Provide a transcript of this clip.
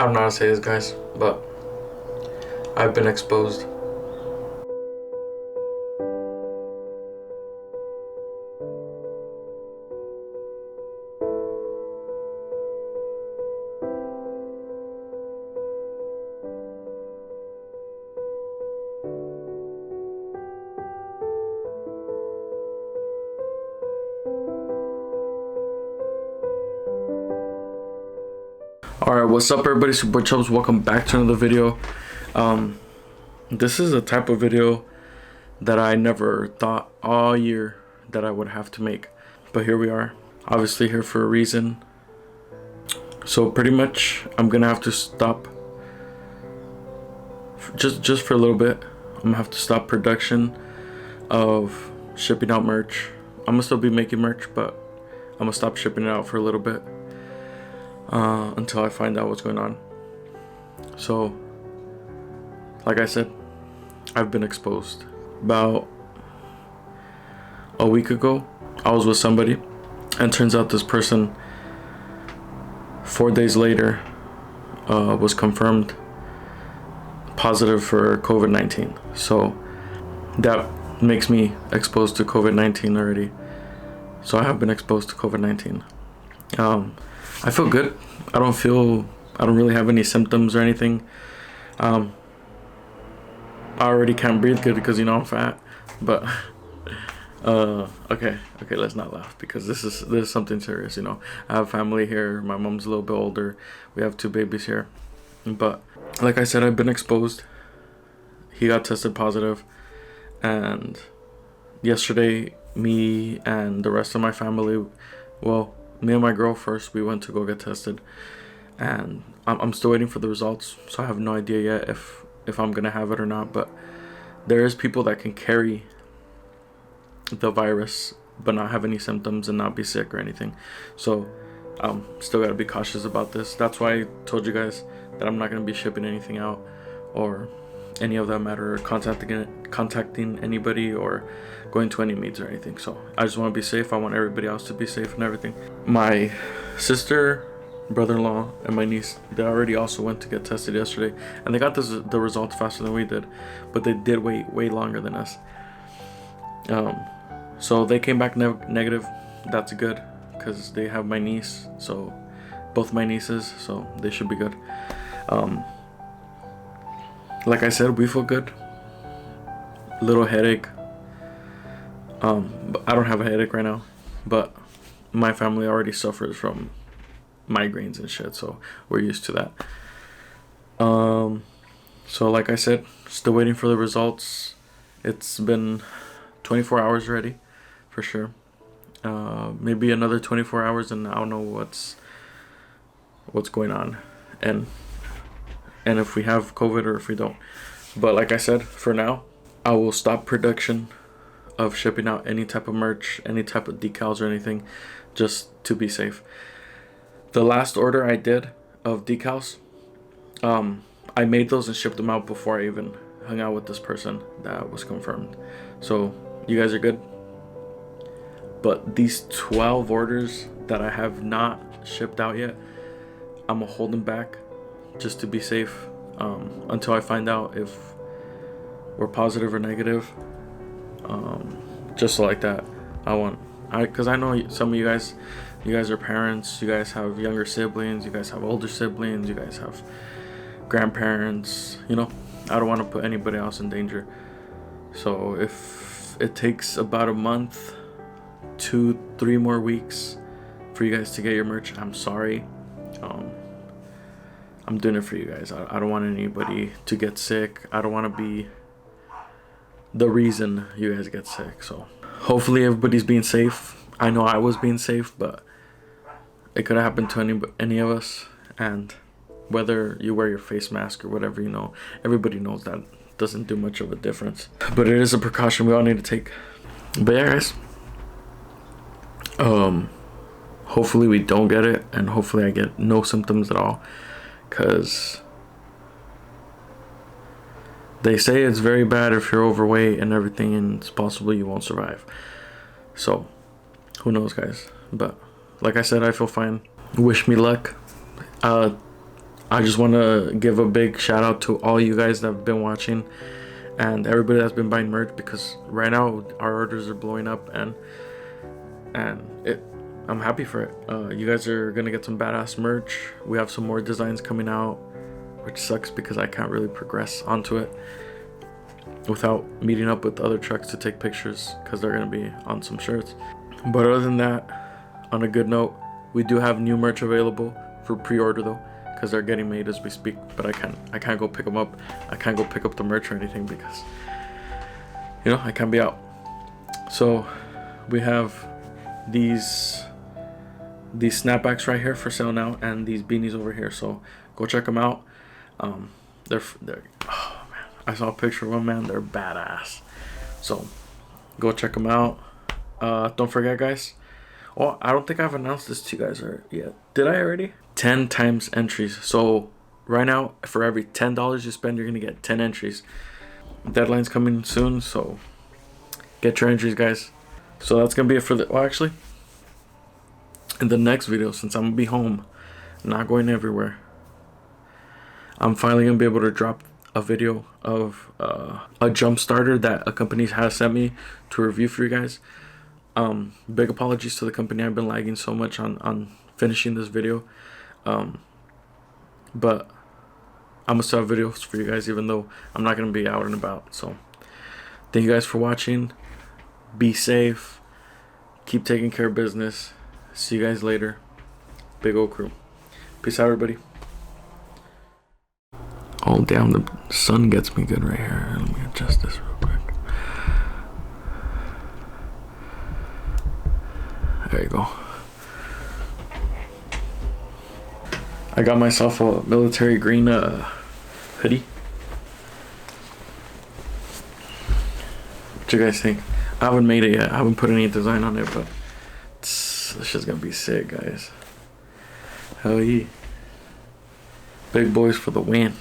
I don't know how to say this, guys, but I've been exposed. Alright, what's up everybody, Super Chubs, welcome back to another video. This is a type of video that I never thought all year that I would have to make. But here we are, obviously here for a reason. So pretty much, I'm gonna have to stop, just for a little bit. I'm gonna have to stop production of shipping out merch. I'm gonna still be making merch, but I'm gonna stop shipping it out for a little bit. Until I find out what's going on. So, like I said, I've been exposed. About a week ago, I was with somebody, and turns out this person, 4 days later, was confirmed positive for COVID-19. So, that makes me exposed to COVID-19 already. So, I have been exposed to COVID-19. I feel good. I don't really have any symptoms or anything. I already can't breathe good because, you know, I'm fat. But okay, let's not laugh because this is something serious, you know. I have family here. My mom's a little bit older. We have 2 babies here. But like I said, I've been exposed. He got tested positive, and yesterday me and the rest of my family, well, me and my girl first, we went to go get tested, and I'm still waiting for the results, so I have no idea yet if I'm gonna have it or not. But there is people that can carry the virus but not have any symptoms and not be sick or anything, so still gotta be cautious about this. That's why I told you guys that I'm not gonna be shipping anything out or any of that matter, or contacting anybody or going to any meets or anything. So I just want to be safe. I want everybody else to be safe and everything. My sister, brother-in-law, and my niece, they already also went to get tested yesterday, and they got the results faster than we did, but they did wait way longer than us. So they came back negative. That's good because they have my niece, so both my nieces, so they should be good. Like I said, we feel good. Little headache. But I don't have a headache right now, but my family already suffers from migraines and shit, so we're used to that. So like I said, still waiting for the results. It's been 24 hours already, for sure. Maybe another 24 hours, and I don't know what's going on, and if we have COVID or if we don't. But like I said, for now, I will stop production of shipping out any type of merch, any type of decals or anything, just to be safe. The last order I did of decals, I made those and shipped them out before I even hung out with this person that was confirmed. So you guys are good. But these 12 orders that I have not shipped out yet, I'm gonna hold them back just to be safe, until I find out if we're positive or negative. Just like that, because I know some of you guys are parents, you guys have younger siblings, you guys have older siblings, you guys have grandparents, you know. I don't want to put anybody else in danger. So if it takes about a month, 2-3 more weeks for you guys to get your merch, I'm sorry. I'm doing it for you guys. I don't want anybody to get sick. I don't want to be the reason you guys get sick. So hopefully everybody's being safe. I know I was being safe, but it could have happened to any of us. And whether you wear your face mask or whatever, you know, everybody knows that doesn't do much of a difference. But it is a precaution we all need to take. But yeah, guys. Hopefully we don't get it, and hopefully I get no symptoms at all, because they say it's very bad if you're overweight and everything, and it's possible you won't survive. So who knows, guys. But like I said, I feel fine. Wish me luck. I just want to give a big shout out to all you guys that have been watching and everybody that's been buying merch, because right now our orders are blowing up, and I'm happy for it. You guys are gonna get some badass merch. We have some more designs coming out, which sucks because I can't really progress onto it without meeting up with other trucks to take pictures, because they're gonna be on some shirts. But other than that, on a good note, we do have new merch available for pre-order though, because they're getting made as we speak. But I can't go pick them up. I can't go pick up the merch or anything because, you know, I can't be out. So we have these snapbacks right here for sale now, and these beanies over here. So go check them out. They're oh man, I saw a picture of them, man. They're badass. So go check them out. Don't forget, guys. Oh, I don't think I've announced this to you guys yet. Did I already? 10 times entries. So right now, for every $10 you spend, you're gonna get 10 entries. Deadline's coming soon, so get your entries, guys. So that's gonna be it for the. Well, actually, in the next video, since I'm gonna be home, not going everywhere, I'm finally gonna be able to drop a video of a jump starter that a company has sent me to review for you guys. Big apologies to the company. I've been lagging so much on finishing this video, but I'm gonna still have videos for you guys even though I'm not gonna be out and about. So thank you guys for watching. Be safe, keep taking care of business. See you guys later. Big old crew. Peace out, everybody. Oh damn, the sun gets me good right here. Let me adjust this real quick. There you go. I got myself a military green hoodie. What you guys think? I haven't made it yet. I haven't put any design on it, but this shit's gonna be sick, guys. Hell yeah. Big boys for the win.